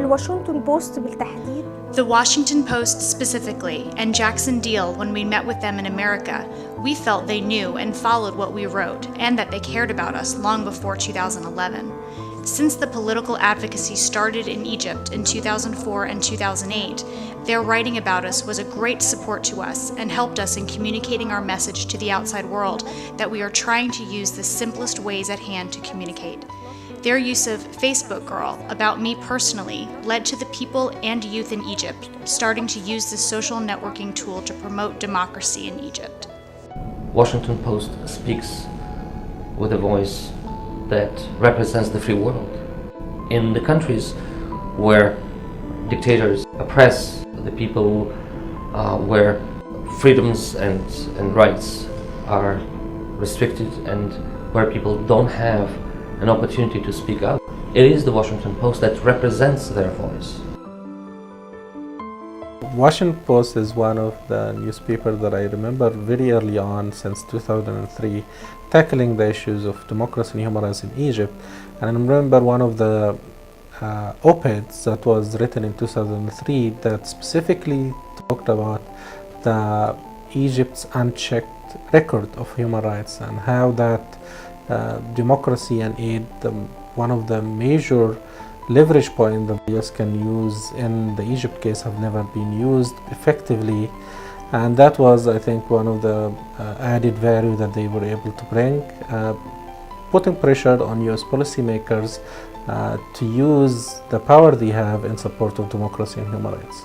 الواشنطن بوست بالتحديد. The Washington Post specifically, and Jackson Deal, when we met with them in America, we felt they knew and followed what we wrote, and that they cared about us long before 2011. Since the political advocacy started in Egypt in 2004 and 2008, their writing about us was a great support to us and helped us in communicating our message to the outside world that we are trying to use the simplest ways at hand to communicate. Their use of Facebook Girl, about me personally, led to the people and youth in Egypt starting to use this social networking tool to promote democracy in Egypt. Washington Post speaks with a voice that represents the free world. In the countries where dictators oppress the people, where freedoms and rights are restricted, and where people don't have an opportunity to speak out, it is the Washington Post that represents their voice. Washington Post is one of the newspapers that I remember very early on, since 2003, tackling the issues of democracy and human rights in Egypt. And I remember one of the op-eds that was written in 2003 that specifically talked about Egypt's unchecked record of human rights, and how that democracy and aid, one of the major leverage points that the US can use in the Egypt case, have never been used effectively. And that was, I think, one of the added value that they were able to bring, putting pressure on US policymakers to use the power they have in support of democracy and human rights.